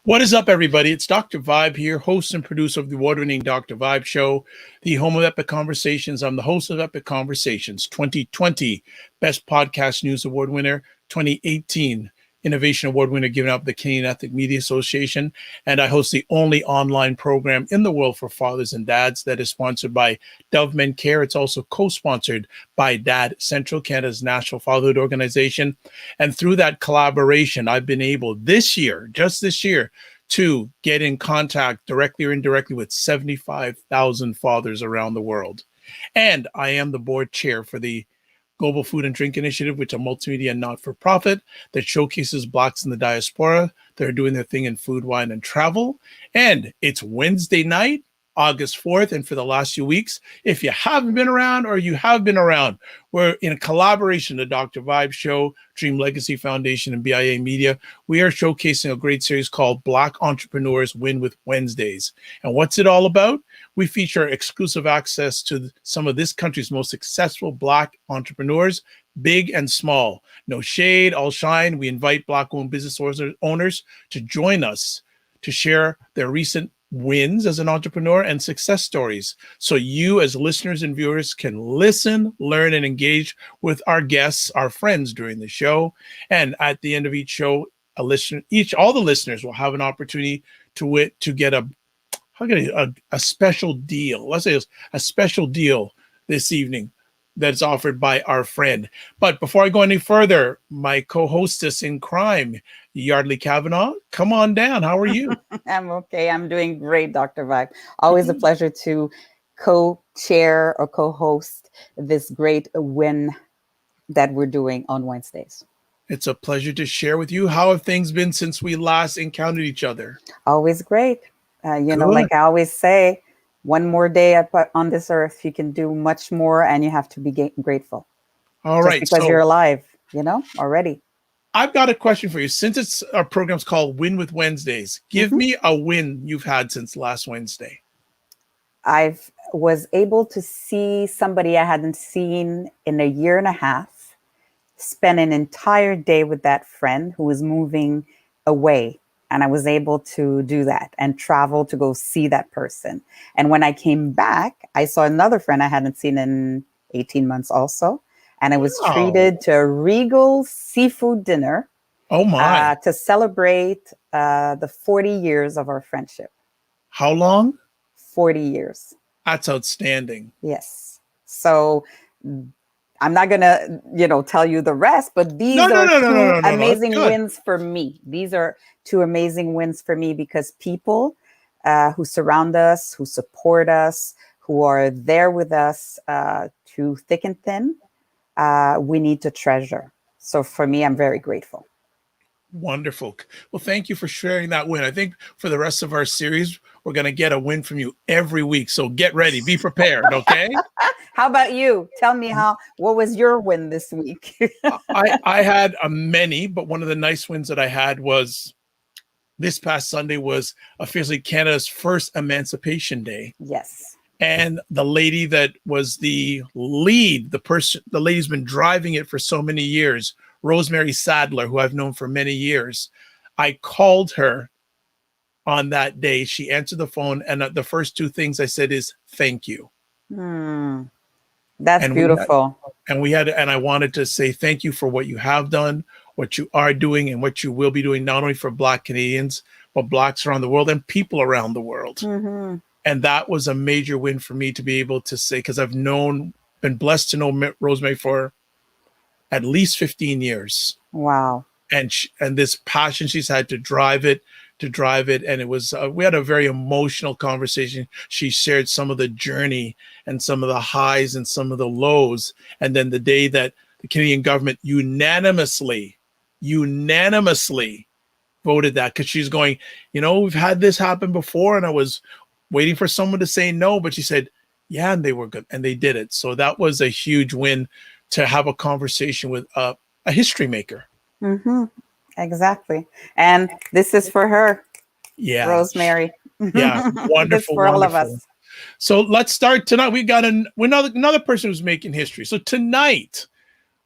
What is up, everybody? It's Dr. Vibe here, host and producer of the award-winning Dr. Vibe Show, the home of Epic Conversations. I'm the host of Epic Conversations 2020 Best Podcast News Award winner, 2018 Innovation Award winner given out by the Canadian Ethnic Media Association, and I host the only online program in the world for fathers and dads that is sponsored by Dove Men Care. It's also co-sponsored by Dad Central, Canada's national fatherhood organization. And through that collaboration, I've been able just this year, to get in contact directly or indirectly with 75,000 fathers around the world. And I am the board chair for the Global Food and Drink Initiative, which is a multimedia not-for-profit that showcases Blacks in the diaspora that are doing their thing in food, wine, and travel. And it's Wednesday night, August 4th, and for the last few weeks, if you haven't been around or you have been around, we're in a collaboration, the Dr. Vibe Show, Dream Legacy Foundation, and BIA Media. We are showcasing a great series called Black Entrepreneurs Win with Wednesdays. And what's it all about? We feature exclusive access to some of this country's most successful Black entrepreneurs, big and small. No shade, all shine. We invite Black-owned business owners to join us to share their recent wins as an entrepreneur and success stories, so you as listeners and viewers can listen, learn, and engage with our guests, our friends during the show. And at the end of each show, all the listeners will have an opportunity to get a special deal. Let's say a special deal this evening that's offered by our friend. But before I go any further, my co-hostess in crime, Yardley Kavanaugh, come on down. How are you? I'm okay. I'm doing great, Dr. Vibe. Always a pleasure to co-chair or co-host this great win that we're doing on Wednesdays. It's a pleasure to share with you. How have things been since we last encountered each other? Always great. Like I always say, one more day on this earth, you can do much more, and you have to be grateful. All right. Because you're alive, already. I've got a question for you. Since our program's called Win with Wednesdays, give me a win you've had since last Wednesday. I was able to see somebody I hadn't seen in a year and a half, spend an entire day with that friend who was moving away. And I was able to do that and travel to go see that person. And when I came back, I saw another friend I hadn't seen in 18 months also. And I was treated to a regal seafood dinner. Oh my! To celebrate the 40 years of our friendship. How long? 40 years. That's outstanding. Yes. So I'm not going to, tell you the rest, but these are two amazing wins for me. These are two amazing wins for me because people who surround us, who support us, who are there with us through thick and thin, we need to treasure. So for me, I'm very grateful. Wonderful. Well, thank you for sharing that win. I think for the rest of our series, we're going to get a win from you every week. So get ready, be prepared. Okay. How about you? Tell me what was your win this week? I had many, but one of the nice wins that I had was this past Sunday was officially Canada's first Emancipation Day. Yes. And the lady that was the lead, the lady's been driving it for so many years, Rosemary Sadler, who I've known for many years. I called her on that day. She answered the phone, and the first two things I said is thank you. That's beautiful. And I wanted to say thank you for what you have done, what you are doing, and what you will be doing, not only for Black Canadians, but Blacks around the world and people around the world. And that was a major win for me to be able to say, because I've been blessed to know Rosemary for at least 15 years. Wow. And this passion she's had to drive it. And it was, we had a very emotional conversation. She shared some of the journey and some of the highs and some of the lows. And then the day that the Canadian government unanimously voted that, because she's going, we've had this happen before. And I was waiting for someone to say no, but she said, yeah, and they were good. And they did it. So that was a huge win to have a conversation with a history maker. Exactly. And this is for her. Yeah. Rosemary. Yeah. Wonderful. For all of us. So let's start tonight. We got another person who's making history. So tonight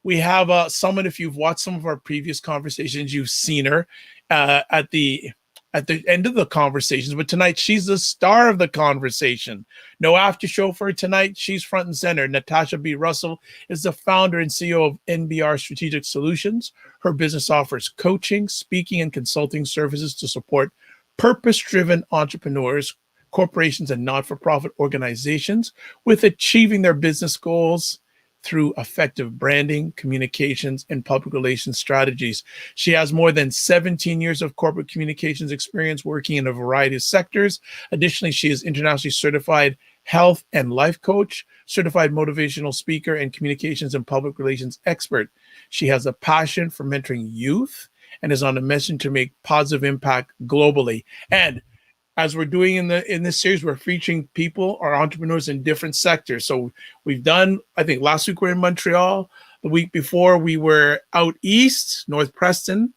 we have someone, if you've watched some of our previous conversations, you've seen her at the at the end of the conversations, but tonight she's the star of the conversation. No after show for her tonight. She's front and center. Natasha B. Russell is the founder and CEO of NBR Strategic Solutions. Her business offers coaching, speaking, and consulting services to support purpose-driven entrepreneurs, corporations, and not-for-profit organizations with achieving their business goals through effective branding, communications, and public relations strategies. She has more than 17 years of corporate communications experience working in a variety of sectors. Additionally, she is internationally certified health and life coach, certified motivational speaker, and communications and public relations expert. She has a passion for mentoring youth and is on a mission to make positive impact globally. And as we're doing in this series, we're featuring people or entrepreneurs in different sectors. So we've done, I think last week we were in Montreal. The week before we were out east, North Preston.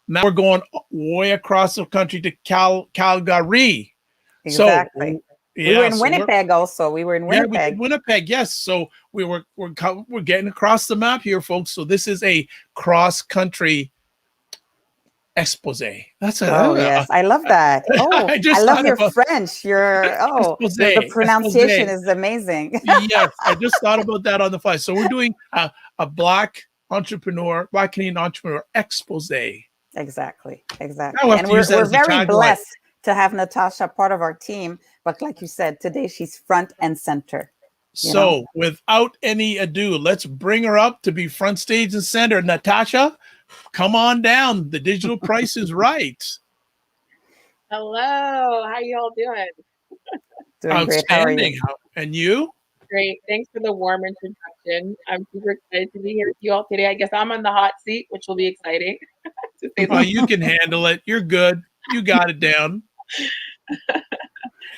Now we're going way across the country to Calgary. Exactly. So we were in Winnipeg also. We were in Winnipeg. Yeah, we did Winnipeg, yes. So we're getting across the map here, folks. So this is a cross-country expose. Yes, I love that. Oh, I love your French. The pronunciation is amazing. Yes, I just thought about that on the fly. So we're doing a Black Canadian entrepreneur expose. Exactly. And we're very blessed to have Natasha part of our team. But like you said, today she's front and center. So without any ado, let's bring her up to be front stage and center. Natasha, come on down. The digital price is right. Hello. How you all doing? Doing great. How are you? And you? Great. Thanks for the warm introduction. I'm super excited to be here with you all today. I guess I'm on the hot seat, which will be exciting. You can handle it. You're good. You got it down.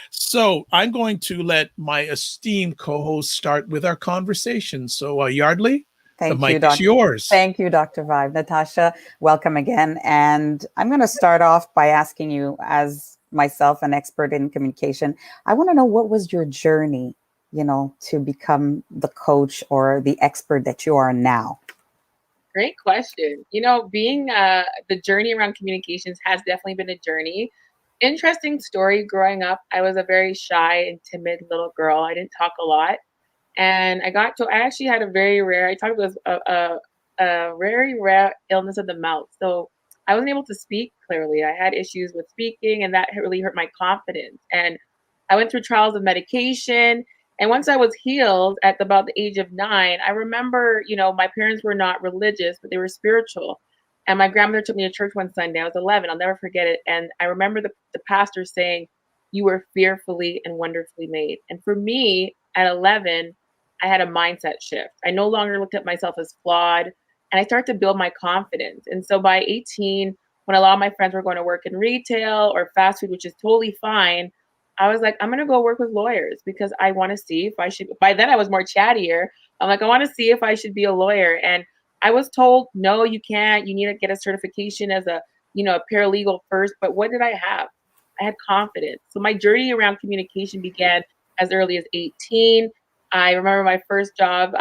So I'm going to let my esteemed co-host start with our conversation. So Yardley, the mic is yours. Thank you, Dr. Vibe. Natasha, welcome again. And I'm going to start off by asking you, as myself, an expert in communication, I want to know, what was your journey, to become the coach or the expert that you are now? Great question. Being the journey around communications has definitely been a journey. Interesting story. Growing up, I was a very shy and timid little girl. I didn't talk a lot. And I actually had a very rare, I talked about a very rare illness of the mouth. So I wasn't able to speak clearly. I had issues with speaking, and that really hurt my confidence. And I went through trials of medication. And once I was healed at about the age of 9, I remember, my parents were not religious, but they were spiritual. And my grandmother took me to church one Sunday. I was 11. I'll never forget it. And I remember the pastor saying, "You were fearfully and wonderfully made." And for me, at 11, I had a mindset shift. I no longer looked at myself as flawed, and I started to build my confidence. And so by 18, when a lot of my friends were going to work in retail or fast food, which is totally fine, I was like, I'm going to go work with lawyers because I want to see if I should. By then I was more chattier. I'm like, I want to see if I should be a lawyer. And I was told, no, you can't. You need to get a certification as a paralegal first. But what did I have? I had confidence. So my journey around communication began as early as 18. I remember my first job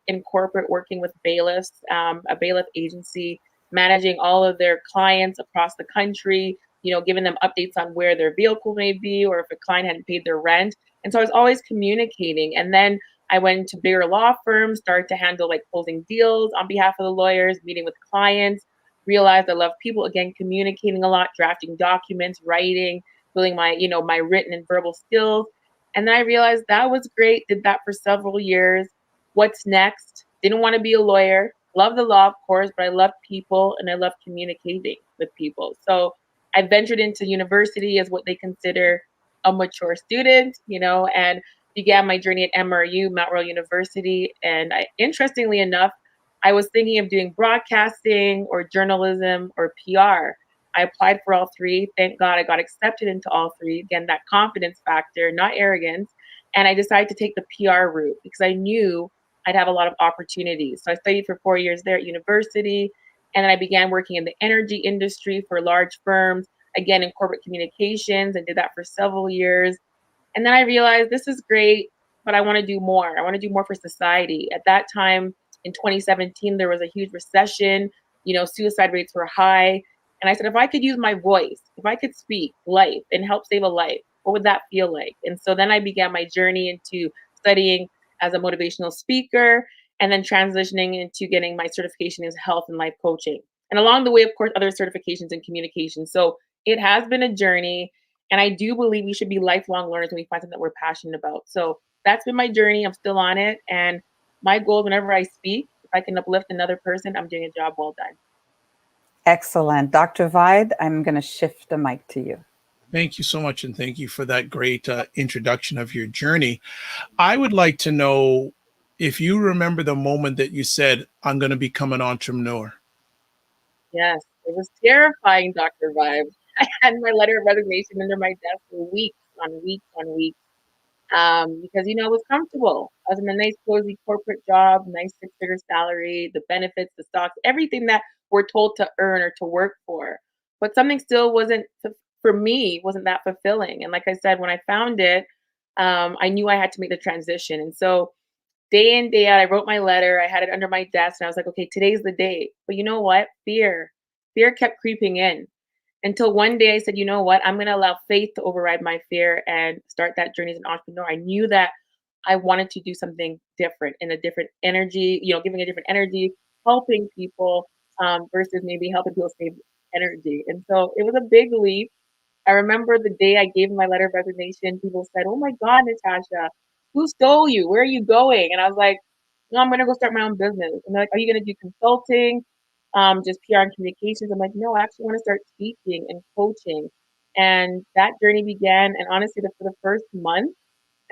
in corporate, working with bailiffs, a bailiff agency, managing all of their clients across the country, giving them updates on where their vehicle may be or if a client hadn't paid their rent. And so I was always communicating. And then I went to bigger law firms, started to handle closing deals on behalf of the lawyers, meeting with clients, realized I love people, again, communicating a lot, drafting documents, writing, building my, my written and verbal skills. And then I realized that was great, did that for several years. What's next? Didn't want to be a lawyer. Love the law, of course, but I love people and I love communicating with people. So I ventured into university as what they consider a mature student, and began my journey at MRU, Mount Royal University. And interestingly enough, I was thinking of doing broadcasting or journalism or PR. I applied for all three. Thank God I got accepted into all three. Again, that confidence factor, not arrogance. And I decided to take the PR route because I knew I'd have a lot of opportunities. So I studied for 4 years there at university. And then I began working in the energy industry for large firms, again, in corporate communications, and did that for several years. And then I realized this is great, but I want to do more. I want to do more for society. At that time, in 2017, there was a huge recession. Suicide rates were high. And I said, if I could use my voice, if I could speak life and help save a life, what would that feel like? And so then I began my journey into studying as a motivational speaker and then transitioning into getting my certification as health and life coaching. And along the way, of course, other certifications in communication. So it has been a journey. And I do believe we should be lifelong learners when we find something that we're passionate about. So that's been my journey. I'm still on it. And my goal whenever I speak, if I can uplift another person, I'm doing a job well done. Excellent. Dr. Vide, I'm going to shift the mic to you. Thank you so much. And thank you for that great introduction of your journey. I would like to know if you remember the moment that you said, I'm going to become an entrepreneur. Yes, it was terrifying, Dr. Vibe. I had my letter of resignation under my desk for weeks on weeks on weeks because, it was comfortable. I was in a nice, cozy corporate job, nice six-figure salary, the benefits, the stocks, everything that we're told to earn or to work for. But something still for me, wasn't that fulfilling. And like I said, when I found it, I knew I had to make the transition. And so day in, day out, I wrote my letter. I had it under my desk and I was like, okay, today's the day. But you know what? Fear kept creeping in until one day I said, you know what? I'm going to allow faith to override my fear and start that journey as an entrepreneur. I knew that I wanted to do something different in a different energy, giving a different energy, helping people versus maybe helping people save energy. And so it was a big leap. I remember the day I gave my letter of resignation, people said, "Oh my God, Natasha, who stole you? Where are you going?" And I was like, "No, I'm gonna go start my own business." And they're like, "Are you gonna do consulting, just PR and communications?" I'm like, "No, I actually want to start speaking and coaching." And that journey began. And honestly, for the first month,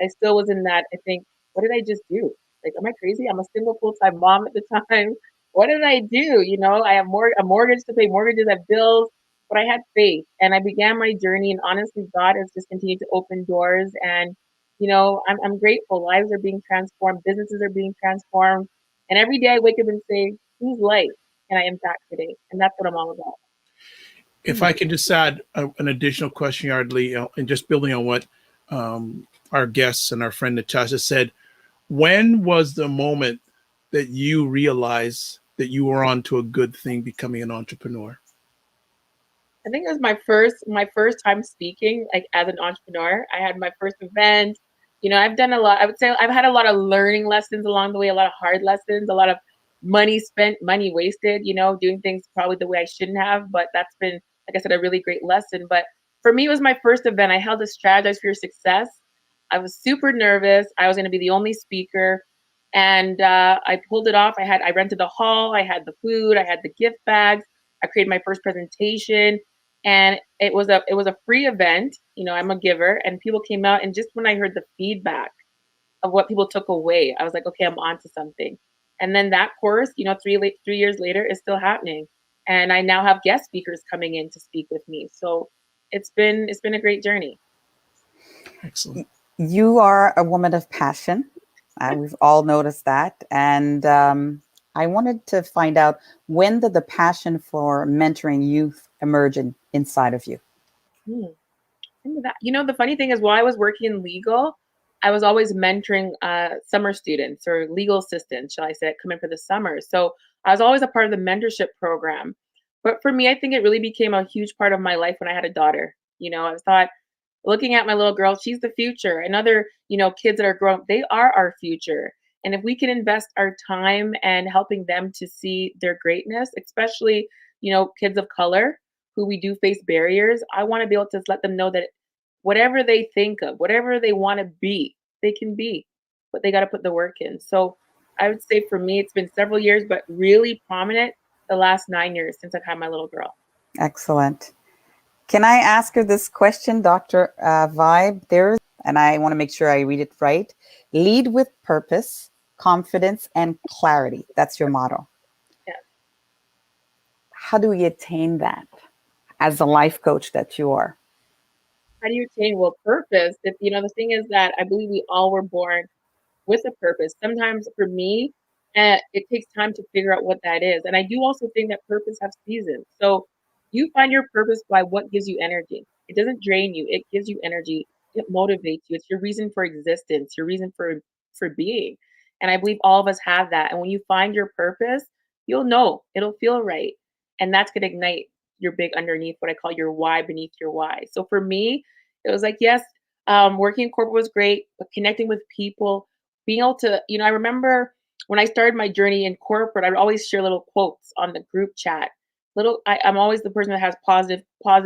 I still was in that. I think, what did I just do? Like, am I crazy? I'm a single full-time mom at the time. What did I do? I have a mortgage to pay, mortgages, I have bills, but I had faith and I began my journey. And honestly, God has just continued to open doors. And, I'm grateful. Lives are being transformed, businesses are being transformed. And every day I wake up and say, whose life can I impact today? And that's what I'm all about. If I can just add an additional question, Yardley, and just building on what our guests and our friend Natasha said, when was the moment that you realized that you were on to a good thing becoming an entrepreneur? I think it was my first time speaking, like as an entrepreneur. I had my first event. I've done a lot. I would say I've had a lot of learning lessons along the way, a lot of hard lessons, a lot of money spent, money wasted, doing things probably the way I shouldn't have. But that's been, like I said, a really great lesson. But for me, it was my first event. I held a Strategize for Your Success. I was super nervous. I was going to be the only speaker. And I pulled it off. I rented the hall. I had the food. I had the gift bags. I created my first presentation and it was a free event. I'm a giver, and people came out, and just when I heard the feedback of what people took away, I was like, okay, I'm on to something. And then that course, 3 years later, is still happening, and I now have guest speakers coming in to speak with me. So it's been a great journey. Excellent. You are a woman of passion. We've all noticed that. And I wanted to find out, when did the passion for mentoring youth emerge inside of you? Hmm. Think of that. The funny thing is, while I was working in legal, I was always mentoring summer students or legal assistants, shall I say, come in for the summer. So I was always a part of the mentorship program. But for me, I think it really became a huge part of my life when I had a daughter. I thought, looking at my little girl, she's the future. And other, kids that are growing, they are our future. And if we can invest our time and helping them to see their greatness, especially, kids of color who we do face barriers, I want to be able to let them know that whatever they think of, whatever they want to be, they can be, but they got to put the work in. So I would say for me, it's been several years, but really prominent the last 9 years since I've had my little girl. Excellent. Can I ask her this question, Dr. Vibe? And I want to make sure I read it right. Lead with purpose, confidence, and clarity. That's your motto. Yeah. How do we attain that as a life coach that you are? How do you attain purpose? If the thing is that I believe we all were born with a purpose. Sometimes for me, it takes time to figure out what that is. And I do also think that purpose has seasons. So you find your purpose by what gives you energy. It doesn't drain you. It gives you energy. It motivates you. It's your reason for existence, your reason for being. And I believe all of us have that. And when you find your purpose, you'll know it'll feel right. And that's going to ignite your big underneath, what I call your why beneath your why. So for me, it was like, yes, working in corporate was great, but connecting with people, being able to, I remember when I started my journey in corporate, I would always share little quotes on the group chat. I'm always the person that has positive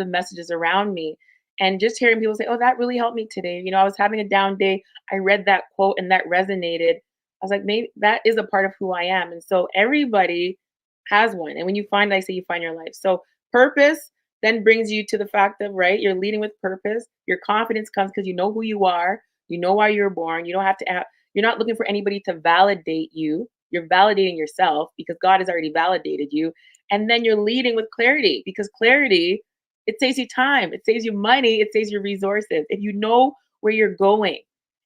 messages around me. And just hearing people say, "Oh, that really helped me today." I was having a down day. I read that quote and that resonated. I was like, maybe that is a part of who I am. And so everybody has one. And when you find, I say you find your life. So purpose then brings you to the fact of, right, you're leading with purpose. Your confidence comes because you know who you are. You know why you're born. You don't have to, you're not looking for anybody to validate you. You're validating yourself because God has already validated you. And then you're leading with clarity, because clarity, it saves you time, it saves you money, it saves you resources. If you know where you're going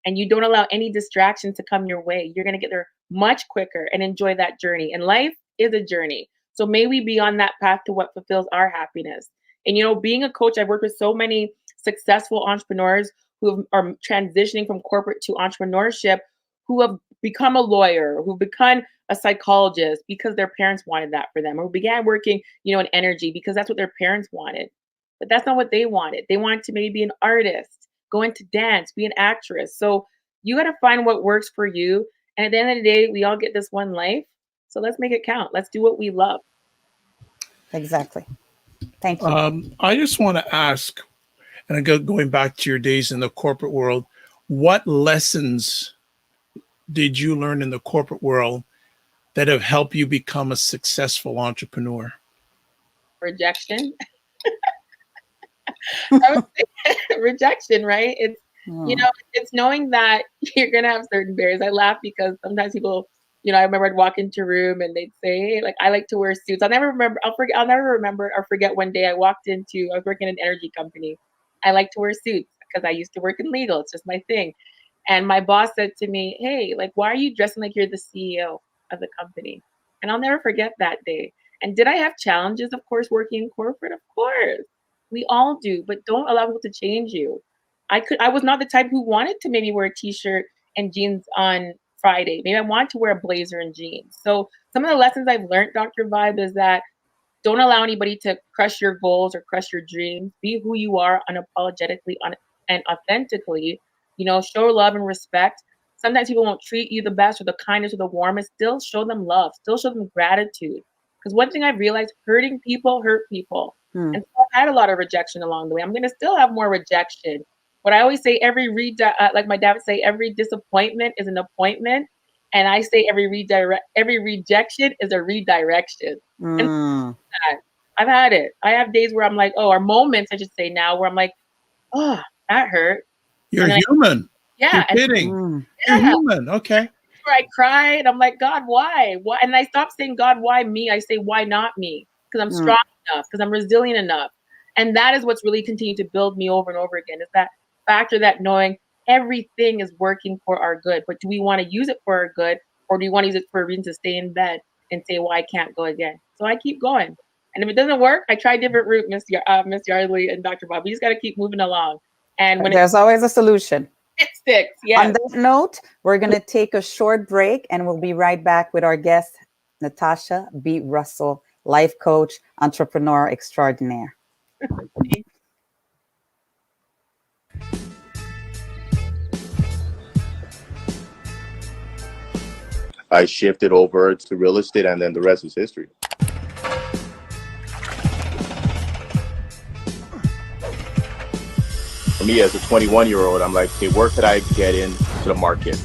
and you don't allow any distractions to come your way, you're going to get there much quicker and enjoy that journey. And life is a journey. So may we be on that path to what fulfills our happiness. And, being a coach, I've worked with so many successful entrepreneurs who are transitioning from corporate to entrepreneurship, who have become a lawyer, who've become a psychologist because their parents wanted that for them, or began working, in energy because that's what their parents wanted. But that's not what they wanted. They wanted to maybe be an artist, go into dance, be an actress. So you got to find what works for you. And at the end of the day, we all get this one life. So let's make it count. Let's do what we love. Exactly. Thank you. I just want to ask, and going back to your days in the corporate world, what lessons did you learn in the corporate world that have helped you become a successful entrepreneur? Rejection. I would say rejection, right? It's, it's knowing that you're going to have certain barriers. I laugh because sometimes people, I remember I'd walk into a room and they'd say, "Hey, like, I like to wear suits." I'll never remember or forget one day I was working in an energy company. I like to wear suits because I used to work in legal. It's just my thing. And my boss said to me, "Hey, like, why are you dressing like you're the CEO of the company?" And I'll never forget that day. And did I have challenges? Of course, working in corporate, of course. We all do, but don't allow people to change you. I was not the type who wanted to maybe wear a t-shirt and jeans on Friday. Maybe I want to wear a blazer and jeans. So some of the lessons I've learned, Dr. Vibe, is that don't allow anybody to crush your goals or crush your dreams. Be who you are unapologetically and authentically. Show love and respect. Sometimes people won't treat you the best or the kindest or the warmest. Still show them love. Still show them gratitude. Because one thing I've realized, hurting people hurt people. And so I've had a lot of rejection along the way. I'm going to still have more rejection. But I always say like my dad would say, every disappointment is an appointment. And I say every rejection is a redirection. And I've had it. I have days where I'm like, or moments, I should say now, where I'm like, "Oh, that hurt." You're human. Yeah. You're kidding. You're human. Okay. Where I cry and I'm like, "God, why? Why?" And I stop saying, "God, why me?" I say, "Why not me?" Because I'm strong enough, because I'm resilient enough. And that is what's really continued to build me over and over again, is that factor, that knowing everything is working for our good. But do we want to use it for our good, or do we want to use it for a reason to stay in bed and say, "Well, I can't go again"? So I keep going. And if it doesn't work, I try a different route, Miss Yardley and Dr. Bob. You just got to keep moving along. And when there's always a solution. It sticks. Yeah. On that note, we're going to take a short break and we'll be right back with our guest, Natasha B. Russell, life coach, entrepreneur extraordinaire. I shifted over to real estate, and then the rest is history. For me, as a 21-year-old, I'm like, okay, where could I get into the market?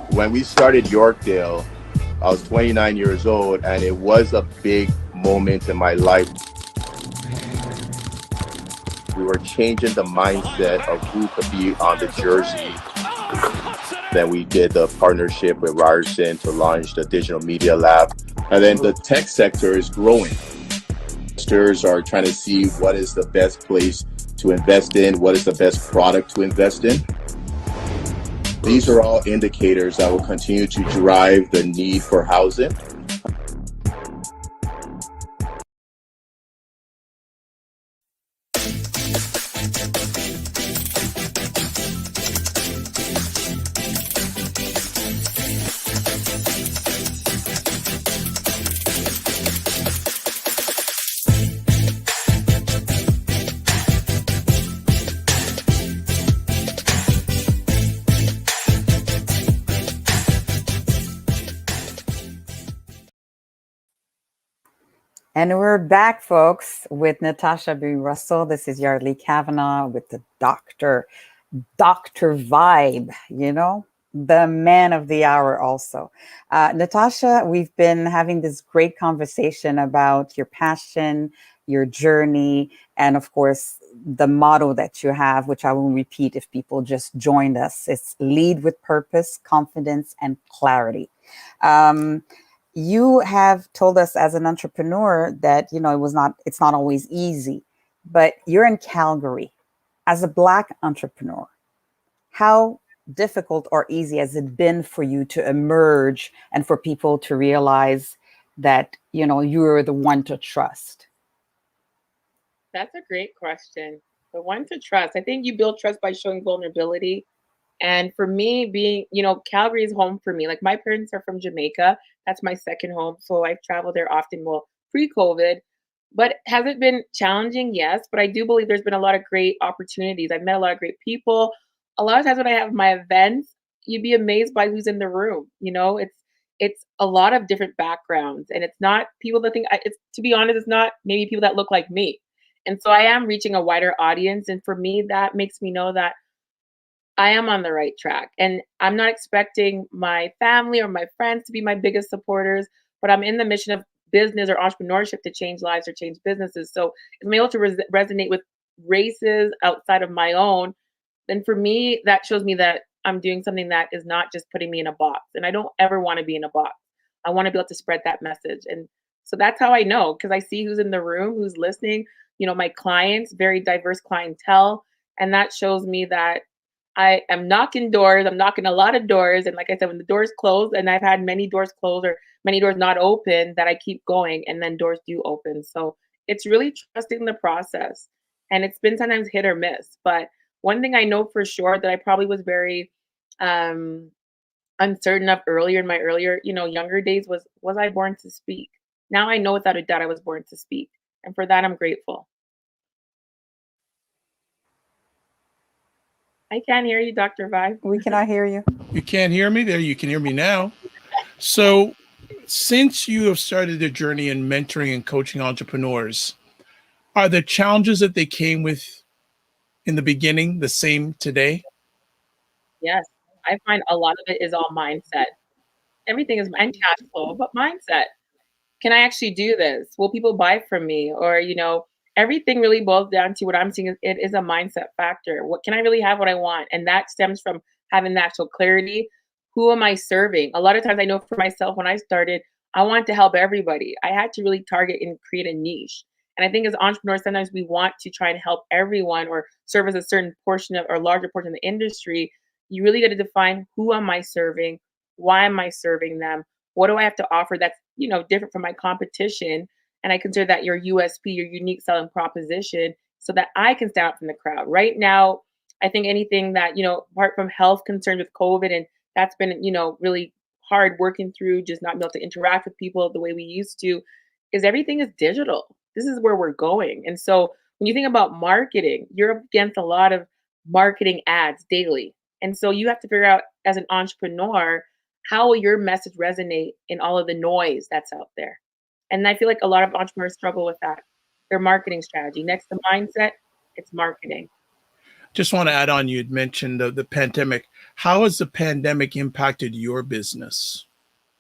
When we started Yorkdale, I was 29 years old, and it was a big moment in my life. We were changing the mindset of who could be on the jersey. Then we did the partnership with Ryerson to launch the digital media lab. And then the tech sector is growing. Investors are trying to see what is the best place to invest in, what is the best product to invest in. These are all indicators that will continue to drive the need for housing. And we're back, folks, with Natasha B. Russell. This is Yardley Kavanaugh with the Dr. Vibe, the man of the hour also. Natasha, we've been having this great conversation about your passion, your journey, and of course, the motto that you have, which I will repeat if people just joined us. It's lead with purpose, confidence, and clarity. You have told us as an entrepreneur that, it's not always easy, but you're in Calgary as a Black entrepreneur. How difficult or easy has it been for you to emerge and for people to realize that, you're the one to trust? That's a great question. The one to trust. I think you build trust by showing vulnerability. And for me, being, Calgary is home for me. Like my parents are from Jamaica. That's my second home. So I've traveled there often, well, pre-COVID. But has it been challenging? Yes. But I do believe there's been a lot of great opportunities. I've met a lot of great people. A lot of times when I have my events, you'd be amazed by who's in the room. It's a lot of different backgrounds, and it's not people that think it's, to be honest, it's not maybe people that look like me. And so I am reaching a wider audience. And for me, that makes me know that I am on the right track. And I'm not expecting my family or my friends to be my biggest supporters, but I'm in the mission of business or entrepreneurship to change lives or change businesses. So if I'm able to resonate with races outside of my own, then for me, that shows me that I'm doing something that is not just putting me in a box. And I don't ever want to be in a box. I want to be able to spread that message. And so that's how I know, because I see who's in the room, who's listening, my clients, very diverse clientele. And that shows me that I am knocking doors. I'm knocking a lot of doors. And like I said, when the doors close, and I've had many doors close or many doors not open, that I keep going and then doors do open. So it's really trusting the process. And it's been sometimes hit or miss. But one thing I know for sure that I probably was very um, uncertain of earlier in my younger days was I born to speak? Now I know without a doubt I was born to speak. And for that, I'm grateful. I can't hear you, Dr. Vibe. We cannot hear you. You can't hear me there. You can hear me now. So, since you have started the journey in mentoring and coaching entrepreneurs, are the challenges that they came with in the beginning the same today? Yes, I find a lot of it is all mindset. Everything is mind cash flow, but mindset. Can I actually do this? Will people buy from me? Or, everything really boils down to what I'm seeing is it is a mindset factor. What can I really have what I want? And that stems from having the actual clarity. Who am I serving? A lot of times I know for myself when I started, I wanted to help everybody. I had to really target and create a niche. And I think as entrepreneurs, sometimes we want to try and help everyone or service a certain portion of or larger portion of the industry. You really got to define who am I serving? Why am I serving them? What do I have to offer that's, different from my competition? And I consider that your USP, your unique selling proposition, so that I can stand out from the crowd. Right now, I think anything that, apart from health concerns with COVID, and that's been, really hard working through just not being able to interact with people the way we used to, is everything is digital. This is where we're going. And so when you think about marketing, you're up against a lot of marketing ads daily. And so you have to figure out as an entrepreneur, how will your message resonate in all of the noise that's out there? And I feel like a lot of entrepreneurs struggle with that. Their marketing strategy. Next to mindset, it's marketing. Just want to add on, you had mentioned the pandemic. How has the pandemic impacted your business?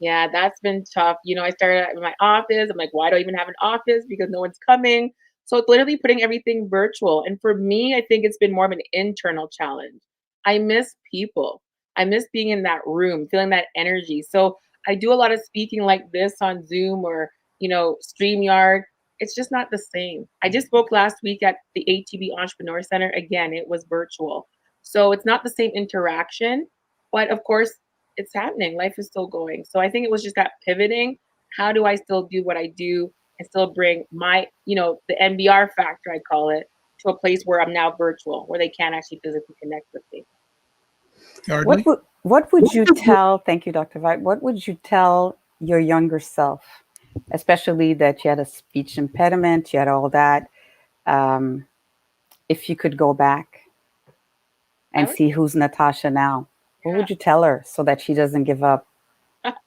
Yeah, that's been tough. I started in my office. I'm like, why do I even have an office? Because no one's coming. So it's literally putting everything virtual. And for me, I think it's been more of an internal challenge. I miss people. I miss being in that room, feeling that energy. So I do a lot of speaking like this on Zoom or, StreamYard. It's just not the same. I just spoke last week at the ATB Entrepreneur Center. Again, it was virtual. So it's not the same interaction. But of course, it's happening. Life is still going. So I think it was just that pivoting. How do I still do what I do and still bring my, the MBR factor, I call it, to a place where I'm now virtual, where they can't actually physically connect with me. Yardley? What would you tell, thank you, Dr. Vite, what would you tell your younger self, especially that you had a speech impediment, you had all that, if you could go back and see who's Natasha now? What would you tell her so that she doesn't give up?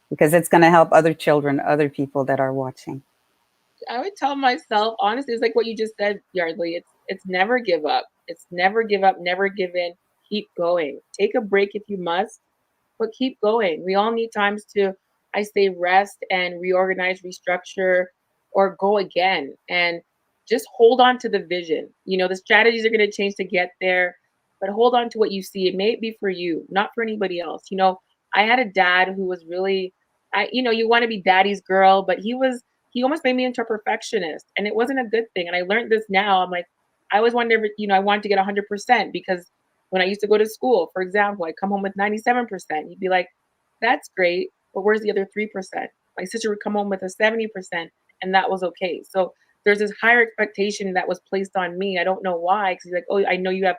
Because it's going to help other children, other people that are watching. I would tell myself, honestly, it's like what you just said, Yardley. It's never give up. It's never give up, never give in. Keep going. Take a break if you must, but keep going. We all need times to, I say, rest and reorganize, restructure, or go again. And just hold on to the vision. The strategies are going to change to get there, but hold on to what you see. It may be for you, not for anybody else. I had a dad who was really, you want to be daddy's girl, but he almost made me into a perfectionist, and it wasn't a good thing. And I learned this now. I'm like, I always wondered, I wanted to get 100% because when I used to go to school, for example, I'd come home with 97%. He'd be like, that's great, but where's the other 3%? My sister would come home with a 70%, and that was okay. So there's this higher expectation that was placed on me. I don't know why, because he's like, oh, I know you have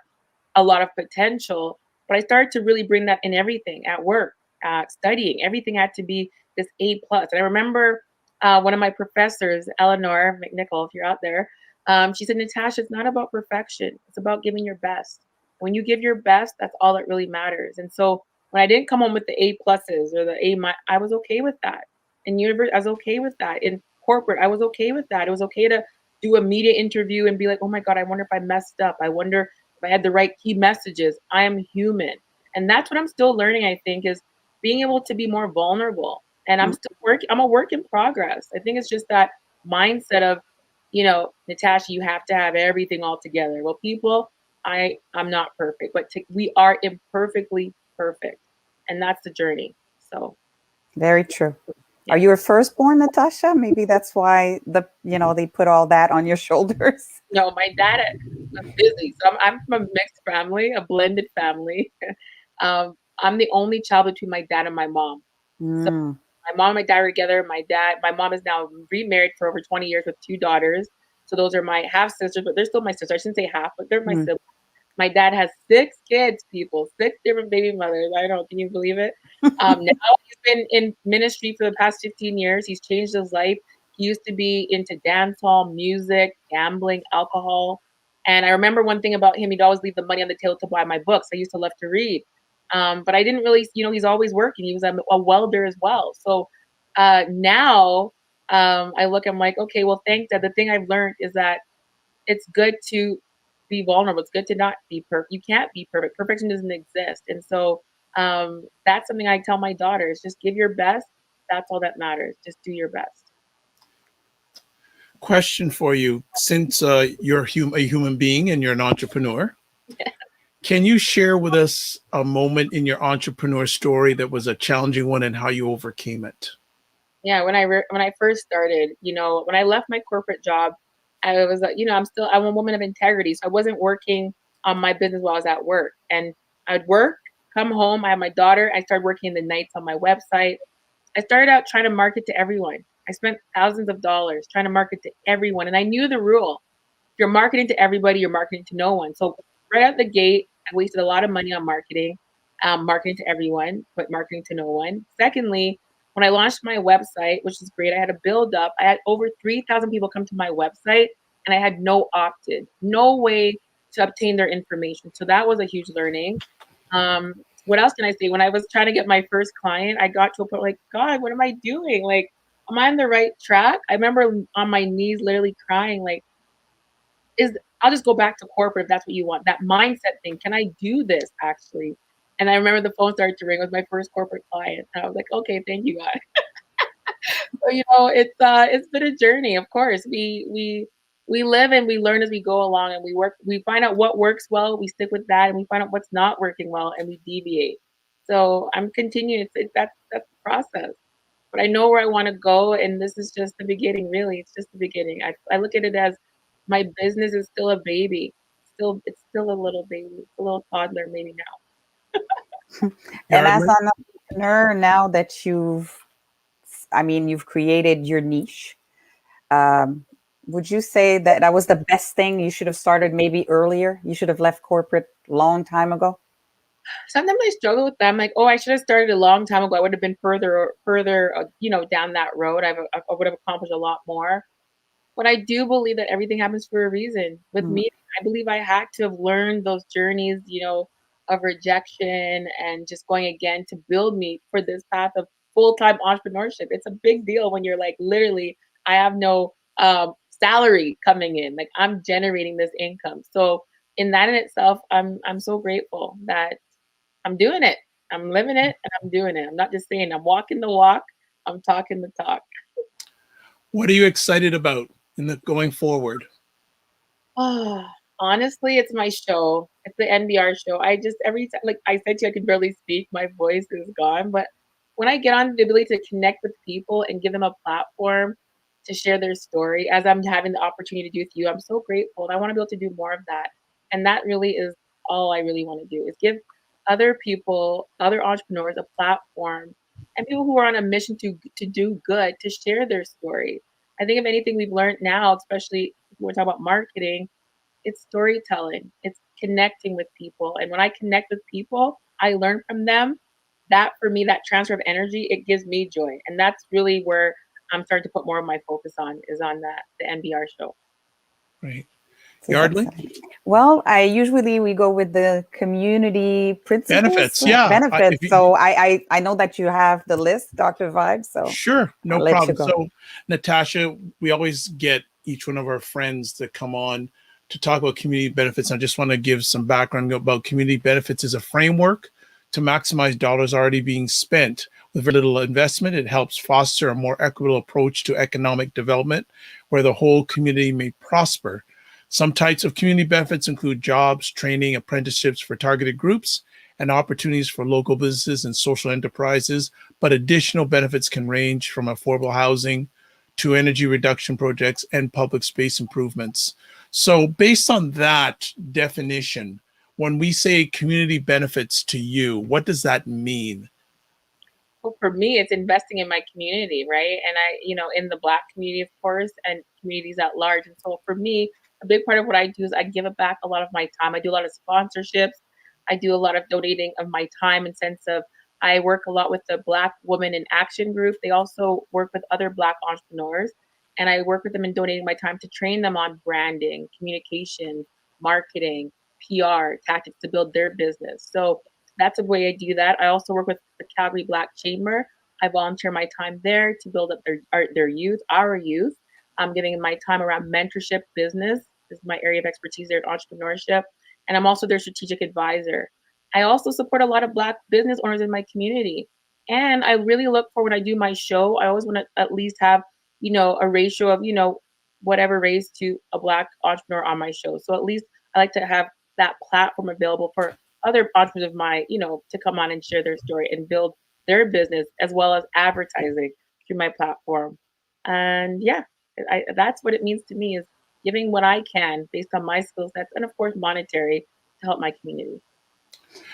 a lot of potential. But I started to really bring that in everything at work, studying. Everything had to be this A plus. And I remember one of my professors, Eleanor McNichol, if you're out there, she said, Natasha, it's not about perfection. It's about giving your best. When you give your best, that's all that really matters. And so when I didn't come home with the A pluses or the A, I was okay with that. In university, I was okay with that. In corporate, I was okay with that. It was okay to do a media interview and be like, oh my God, I wonder if I messed up. I wonder if I had the right key messages. I am human. And that's what I'm still learning, I think, is being able to be more vulnerable. And I'm still working, I'm a work in progress. I think it's just that mindset of, Natasha, you have to have everything all together. Well, people, I'm not perfect, but we are imperfectly perfect. And that's the journey. So Very true. yeah. Are you a firstborn, Natasha? Maybe that's why they put all that on your shoulders. No, my dad was busy. So I'm from a mixed family, a blended family. I'm the only child between my dad and my mom. So Mm. my mom and my dad are together. My mom is now remarried for over 20 years with 2 daughters. So those are my half sisters, but they're still my sisters. I shouldn't say half, but they're my siblings. My dad has 6 kids, people, 6 different baby mothers. I don't know. Can you believe it? Now he's been in ministry for the past 15 years. He's changed his life. He used to be into dance hall, music, gambling, alcohol. And I remember one thing about him, he'd always leave the money on the table to buy my books. I used to love to read. But I didn't really, he's always working. He was a welder as well. So now I look, I'm like, okay, well, thank God. The thing I've learned is that it's good to be vulnerable. It's good to not be perfect. You can't be perfect. Perfection doesn't exist. And so that's something I tell my daughters, just give your best. That's all that matters. Just do your best. Question for you. Since you're a human being and you're an entrepreneur, can you share with us a moment in your entrepreneur story that was a challenging one and how you overcame it? Yeah, when I first started, when I left my corporate job, I was, I'm a woman of integrity. So I wasn't working on my business while I was at work. And I'd work, come home, I had my daughter. I started working in the nights on my website. I started out trying to market to everyone. I spent thousands of dollars trying to market to everyone. And I knew the rule. If you're marketing to everybody, you're marketing to no one. So right out the gate, I wasted a lot of money on marketing to everyone, but marketing to no one. Secondly, when I launched my website, which is great, I had a build up. I had over 3,000 people come to my website, and I had no opt-in, no way to obtain their information. So that was a huge learning. What else can I say? When I was trying to get my first client, I got to a point like, God, what am I doing? Like, am I on the right track? I remember on my knees, literally crying, like, I'll just go back to corporate if that's what you want. That mindset thing. Can I do this actually? And I remember the phone started to ring. It was my first corporate client. And I was like, okay, thank you, God. So, it's been a journey, of course. We live and we learn as we go along, and we find out what works well, we stick with that, and we find out what's not working well and we deviate. So I'm continuing. That's the process. But I know where I want to go, and this is just the beginning, really. It's just the beginning. I look at it as my business is still a baby. It's still a little baby. It's a little toddler maybe now. And as Yardley? an entrepreneur, now that you've created your niche, um, would you say that that was the best thing? You should have started maybe earlier. You should have left corporate long time ago. Sometimes I struggle with that. I'm like, oh, I should have started a long time ago. I would have been further, down that road. I would have accomplished a lot more. But I do believe that everything happens for a reason. With Mm. me, I believe I had to have learned those journeys, of rejection and just going again to build me for this path of full-time entrepreneurship. It's a big deal when you're like, literally, I have no salary coming in. Like I'm generating this income. So in that in itself, I'm so grateful that I'm doing it. I'm living it and I'm doing it. I'm not just saying I'm walking the walk, I'm talking the talk. What are you excited about in the going forward? Honestly, it's my show. It's the NBR show. I just every time, like I said to you, I could barely speak. My voice is gone. But when I get on the ability to connect with people and give them a platform to share their story, as I'm having the opportunity to do with you, I'm so grateful. And I want to be able to do more of that. And that really is all I really want to do is give other people, other entrepreneurs, a platform, and people who are on a mission to do good, to share their story. I think if anything we've learned now, especially when we're talking about marketing, it's storytelling. It's connecting with people. And when I connect with people, I learn from them. That for me, that transfer of energy, it gives me joy. And that's really where I'm starting to put more of my focus on is on that, the NBR show. Right. This is Yardley? excellent. Well, we go with the community principles, Benefits, yeah. benefits. So I know that you have the list, Dr. Vibe. So Sure, no I'll let you problem. go. So, Natasha, we always get each one of our friends to come on to talk about community benefits. I just want to give some background about community benefits as a framework to maximize dollars already being spent with very little investment. It helps foster a more equitable approach to economic development where the whole community may prosper. Some types of community benefits include jobs, training, apprenticeships for targeted groups, and opportunities for local businesses and social enterprises. But additional benefits can range from affordable housing to energy reduction projects and public space improvements. So based on that definition, when we say community benefits to you, what does that mean? Well, for me, it's investing in my community, right? And in the Black community, of course, and communities at large. And so for me, a big part of what I do is I give it back a lot of my time. I do a lot of sponsorships. I do a lot of donating of my time in sense of I work a lot with the Black Women in Action group. They also work with other Black entrepreneurs. And I work with them in donating my time to train them on branding, communication, marketing, PR, tactics to build their business. So that's a way I do that. I also work with the Calgary Black Chamber. I volunteer my time there to build up their youth, our youth. I'm giving my time around mentorship business. This is my area of expertise there at entrepreneurship. And I'm also their strategic advisor. I also support a lot of Black business owners in my community. And I really look for when I do my show, I always want to at least have, a ratio of, whatever race to a Black entrepreneur on my show. So at least I like to have that platform available for other entrepreneurs of mine, to come on and share their story and build their business as well as advertising through my platform. And yeah, that's what it means to me is giving what I can based on my skill sets and of course monetary to help my community.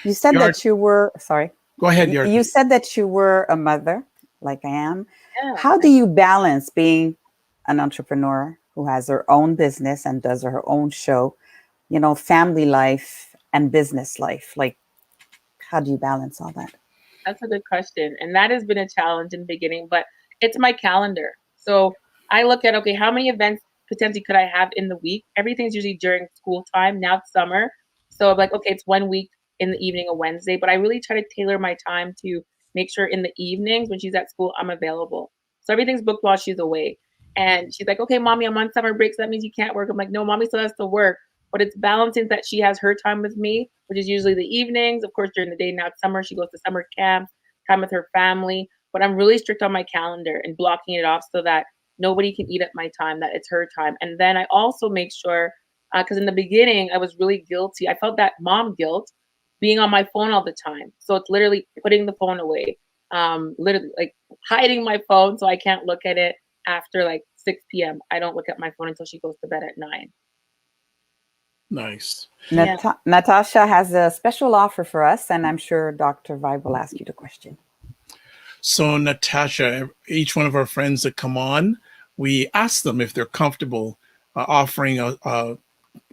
You said that you were, sorry. Go ahead, Yardley. You said that you were a mother, like I am. Yeah. How do you balance being an entrepreneur who has her own business and does her own show, family life and business life? Like, how do you balance all that? That's a good question. And that has been a challenge in the beginning, but it's my calendar. So I look at, okay, how many events potentially could I have in the week? Everything's usually during school time. Now it's summer. So I'm like, okay, it's 1 week in the evening, a Wednesday, but I really try to tailor my time to make sure in the evenings when she's at school, I'm available. So everything's booked while she's away. And she's like, okay, mommy, I'm on summer break. So that means you can't work. I'm like, no, mommy still has to work. But it's balancing that she has her time with me, which is usually the evenings. Of course, during the day, now it's summer, she goes to summer camps, time with her family. But I'm really strict on my calendar and blocking it off so that nobody can eat at my time, that it's her time. And then I also make sure, because in the beginning, I was really guilty. I felt that mom guilt being on my phone all the time. So it's literally putting the phone away, literally like hiding my phone so I can't look at it after like 6 p.m. I don't look at my phone until she goes to bed at 9. Nice. Yeah. Natasha has a special offer for us, and I'm sure Dr. Vibe will ask you the question. So, Natasha, each one of our friends that come on, we ask them if they're comfortable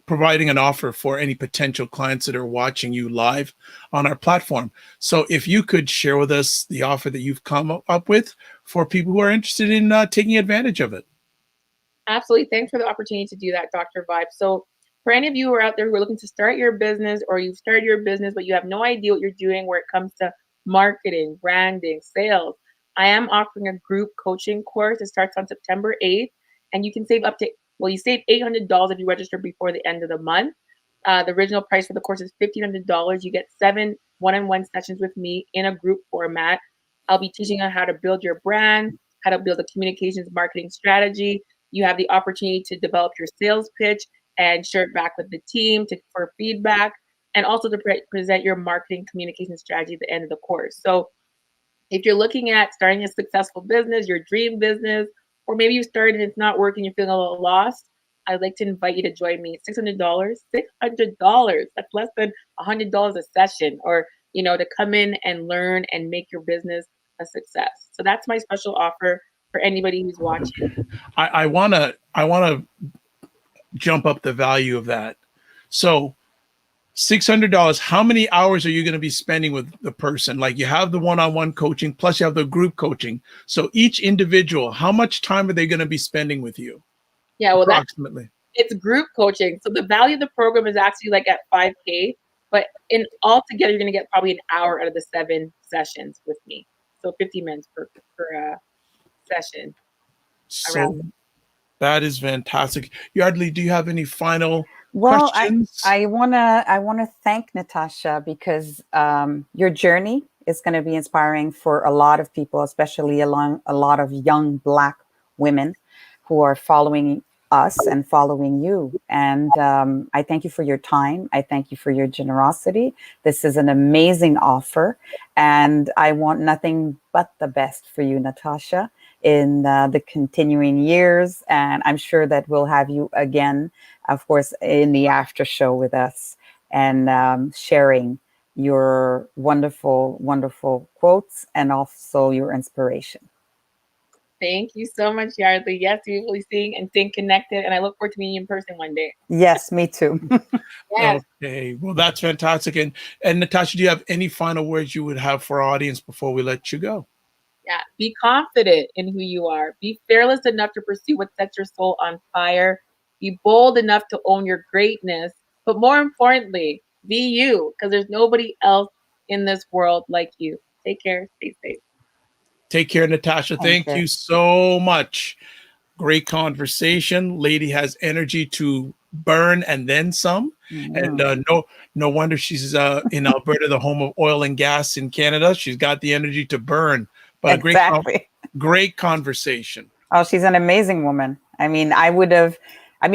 providing an offer for any potential clients that are watching you live on our platform. So if you could share with us the offer that you've come up with for people who are interested in taking advantage of it. Absolutely. Thanks for the opportunity to do that, Dr. Vibe. So for any of you who are out there who are looking to start your business or you've started your business, but you have no idea what you're doing where it comes to marketing, branding, sales, I am offering a group coaching course. It starts on September 8th. and you can save up to, well, you save $800 if you register before the end of the month. The original price for the course is $1,500. You get 7 one-on-one sessions with me in a group format. I'll be teaching you how to build your brand, how to build a communications marketing strategy. You have the opportunity to develop your sales pitch and share it back with the team for feedback, and also to present your marketing communication strategy at the end of the course. So if you're looking at starting a successful business, your dream business, or maybe you started and it's not working, you're feeling a little lost, I'd like to invite you to join me. $600, $600. That's less than $100 a session, or, to come in and learn and make your business a success. So that's my special offer for anybody who's watching. I wanna jump up the value of that. So $600, how many hours are you going to be spending with the person? Like, you have the one-on-one coaching, plus you have the group coaching. So each individual, how much time are they going to be spending with you? Yeah, well, approximately. It's group coaching. So the value of the program is actually like at $5K, but in all together, you're going to get probably an hour out of the 7 sessions with me. So 50 minutes per session. So that is fantastic. Yardley, do you have any final Well, questions? I wanna thank Natasha, because your journey is going to be inspiring for a lot of people, especially along a lot of young Black women who are following us and following you. And I thank you for your time. I thank you for your generosity. This is an amazing offer, and I want nothing but the best for you, Natasha, in the continuing years. And I'm sure that we'll have you again, of course, in the after show with us, and sharing your wonderful, wonderful quotes and also your inspiration. Thank you so much, Yardley. Yes, we will be seeing and staying connected, and I look forward to meeting you in person one day. Yes, me too. Yes. Okay, well, that's fantastic. And Natasha, do you have any final words you would have for our audience before we let you go? Yeah. Be confident in who you are. Be fearless enough to pursue what sets your soul on fire. Be bold enough to own your greatness. But more importantly, be you, because there's nobody else in this world like you. Take care. Stay safe. Take care, Natasha. Thank you so much. Great conversation. Lady has energy to burn and then some. And no wonder she's in Alberta, the home of oil and gas in Canada. She's got the energy to burn. But Exactly. great conversation. Oh, she's an amazing woman. I mean,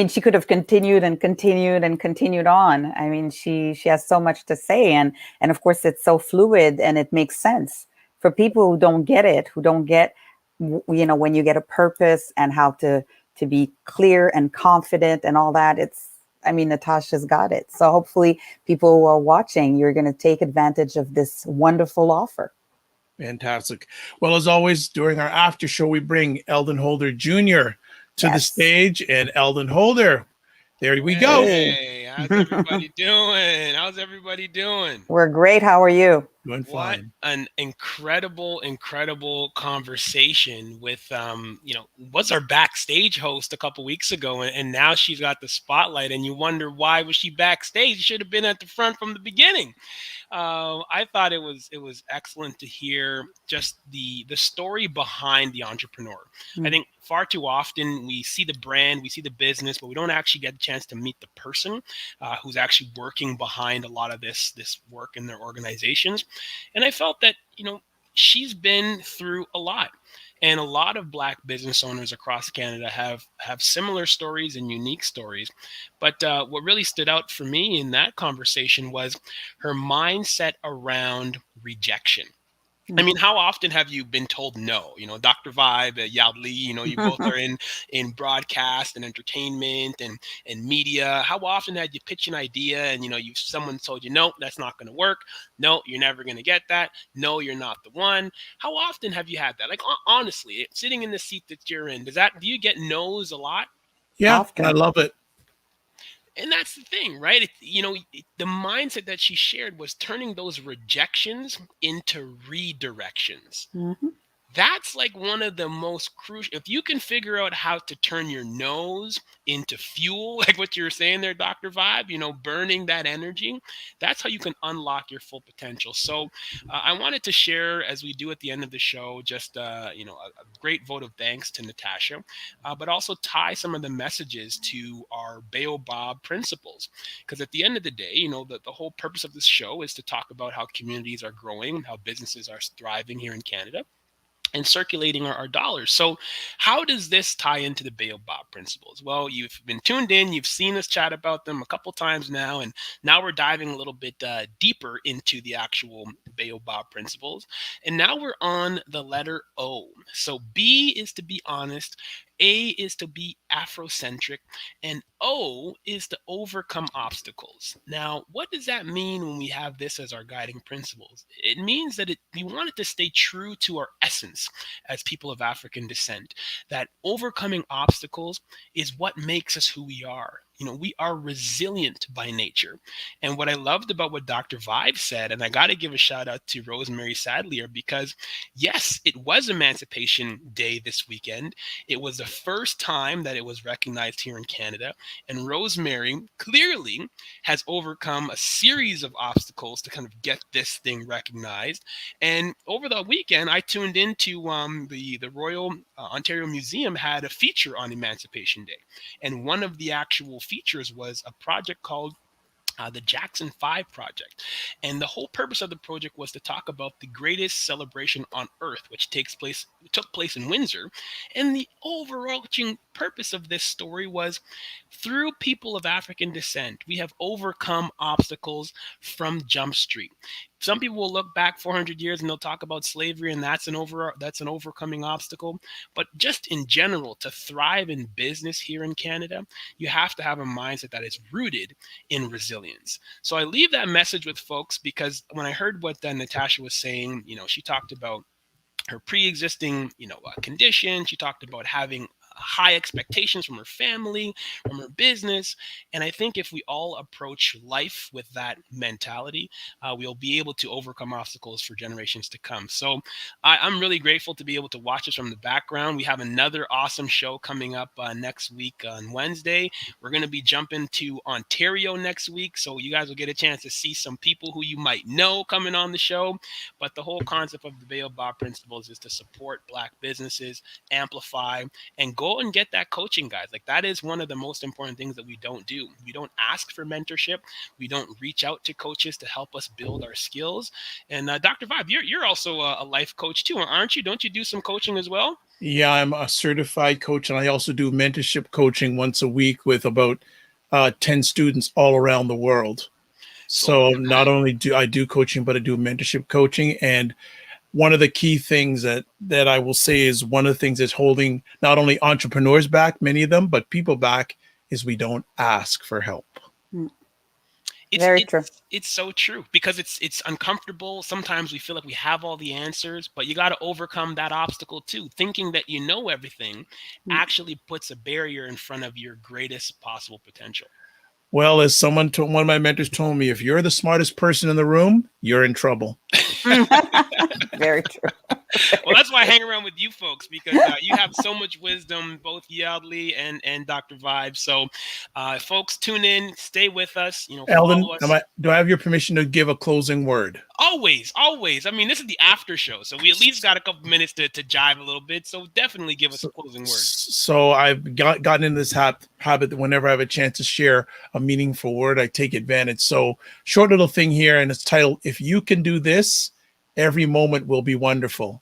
she could have continued and continued and continued on. I mean, she has so much to say, and of course it's so fluid, and it makes sense for people who don't get it, who don't get, when you get a purpose and how to be clear and confident and all that. Natasha's got it. So hopefully people who are watching, you're going to take advantage of this wonderful offer. Fantastic. Well, as always, during our after show, we bring Eldon Holder Jr. to the stage. And Eldon Holder, there we go. Hey, how's everybody doing? How's everybody doing? We're great. How are you? Doing fine. What an incredible conversation with, was our backstage host a couple weeks ago, and now she's got the spotlight, and you wonder, why was she backstage? She should have been at the front from the beginning. I thought it was excellent to hear just the story behind the entrepreneur. I think far too often we see the brand, we see the business, but we don't actually get a chance to meet the person who's actually working behind a lot of this work in their organizations. And I felt that, she's been through a lot. And a lot of Black business owners across Canada have similar stories and unique stories. But what really stood out for me in that conversation was her mindset around rejection. I mean, how often have you been told no? Dr. Vibe, Yardley, you both are in broadcast and entertainment and media. How often had you pitch an idea and, someone told you, no, that's not going to work. No, you're never going to get that. No, you're not the one. How often have you had that? Like, honestly, sitting in the seat that you're in, do you get no's a lot? Yeah, Often. I love it. And that's the thing, right? The mindset that she shared was turning those rejections into redirections. That's like one of the most crucial. If you can figure out how to turn your nose into fuel, like what you were saying there, Dr. Vibe, burning that energy, that's how you can unlock your full potential. So I wanted to share, as we do at the end of the show, just a great vote of thanks to Natasha, but also tie some of the messages to our Baobab principles. Because at the end of the day, the whole purpose of this show is to talk about how communities are growing, how businesses are thriving here in Canada, and circulating our dollars. So how does this tie into the Baobab principles? Well, you've been tuned in, you've seen us chat about them a couple times now, and now we're diving a little bit deeper into the actual Baobab principles. And now we're on the letter O. So B is to be honest, A is to be Afrocentric, and O is to overcome obstacles. Now, what does that mean when we have this as our guiding principles? It means that we want it to stay true to our essence as people of African descent, that overcoming obstacles is what makes us who we are. We are resilient by nature. And what I loved about what Dr. Vibe said, and I got to give a shout out to Rosemary Sadlier, because yes, it was Emancipation Day this weekend. It was the first time that it was recognized here in Canada. And Rosemary clearly has overcome a series of obstacles to kind of get this thing recognized. And over the weekend, I tuned into the Royal Ontario Museum had a feature on Emancipation Day. And one of the actual features was a project called the Jackson 5 Project. And the whole purpose of the project was to talk about the greatest celebration on earth, which took place in Windsor. And the overarching purpose of this story was, through people of African descent, we have overcome obstacles from Jump Street. Some people will look back 400 years and they'll talk about slavery, and that's an overcoming obstacle. But just in general, to thrive in business here in Canada, you have to have a mindset that is rooted in resilience. So I leave that message with folks, because when I heard what Natasha was saying, she talked about her pre-existing, condition. She talked about having high expectations from her family, from her business. And I think if we all approach life with that mentality, we'll be able to overcome obstacles for generations to come. So I'm really grateful to be able to watch this from the background. We have another awesome show coming up next week on Wednesday. We're going to be jumping to Ontario next week. So you guys will get a chance to see some people who you might know coming on the show. But the whole concept of the Baobab principles is to support Black businesses, amplify, and go and get that coaching, guys. Like, that is one of the most important things that we don't do. We don't ask for mentorship. We don't reach out to coaches to help us build our skills. And Dr. Vibe, you're also a life coach too, aren't you? Don't you do some coaching as well? Yeah, I'm a certified coach, and I also do mentorship coaching once a week with about 10 students all around the world. So not only do I do coaching, but I do mentorship coaching. And one of the key things that I will say is one of the things that's holding not only entrepreneurs back, many of them, but people back, is we don't ask for help. Very true. It's so true, because it's uncomfortable. Sometimes we feel like we have all the answers, but you got to overcome that obstacle too. Thinking that you know everything actually puts a barrier in front of your greatest possible potential. Well, as one of my mentors told me, if you're the smartest person in the room, you're in trouble. Very true. Well, that's why I hang around with you folks, because you have so much wisdom, both Yadli and Dr. Vibe. So, folks, tune in, stay with us. Eldon, follow us. do I have your permission to give a closing word? Always. I mean, this is the after show, so we at least got a couple minutes to jive a little bit. So definitely give us a closing word. So I've gotten in this habit that whenever I have a chance to share a meaningful word, I take advantage. So short little thing here, and it's titled, "If You Can Do This, Every Moment Will Be Wonderful."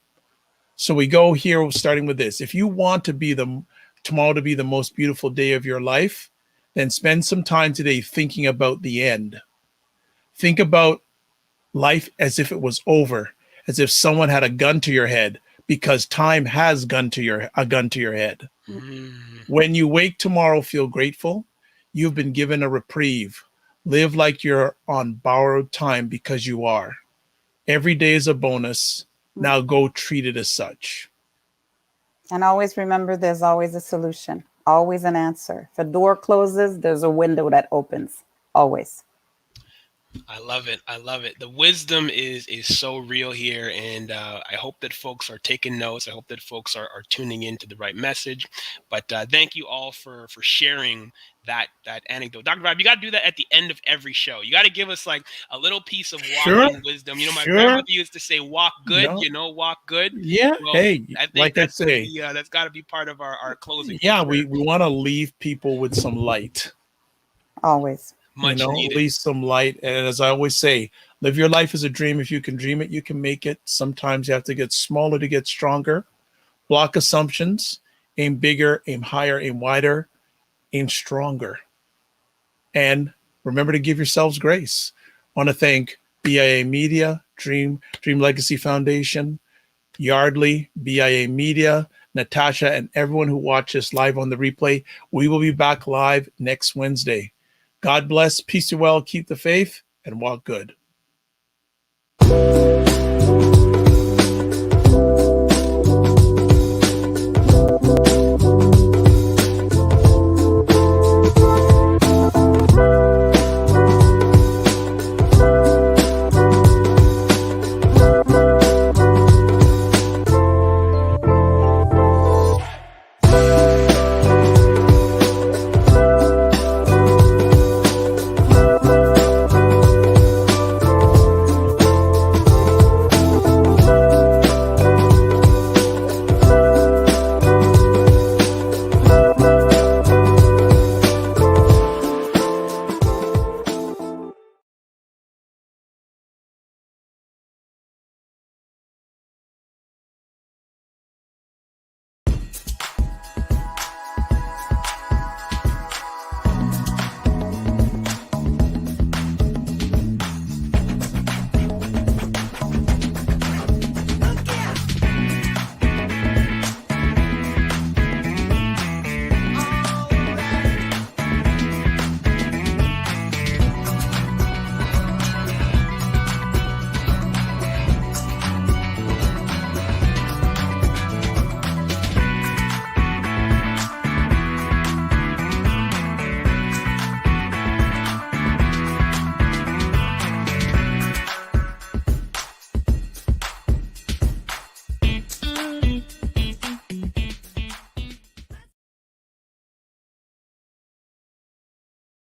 So we go here starting with this. If you want tomorrow to be the most beautiful day of your life, then spend some time today thinking about the end. Think about life as if it was over, as if someone had a gun to your head, because time has a gun to your head. When you wake tomorrow, feel grateful. You've been given a reprieve. Live like you're on borrowed time, because you are. Every day is a bonus. Now go treat it as such. And always remember, there's always a solution, always an answer. If a door closes, there's a window that opens, always. I love it. I love it. The wisdom is so real here, and I hope that folks are taking notes. I hope that folks are tuning into the right message. But thank you all for sharing that anecdote, Dr. Vibe. You got to do that at the end of every show. You got to give us like a little piece of Sure, walking wisdom. You know, my sure. grandmother used to say, "Walk good." No, You know, walk good. yeah. Well, Hey, I think like I that's gonna say, be that's got to be part of our closing for yeah, sure. we want to leave people with some light. Always. Much At needed. least some light. And as I always say, live your life as a dream. If you can dream it, you can make it. Sometimes you have to get smaller to get stronger. Block assumptions, aim bigger, aim higher, aim wider, aim stronger. And remember to give yourselves grace. I want to thank BIA Media, Dream Legacy Foundation, Yardley, BIA Media, Natasha, and everyone who watches live on the replay. We will be back live next Wednesday. God bless, peace you well, keep the faith, and walk good.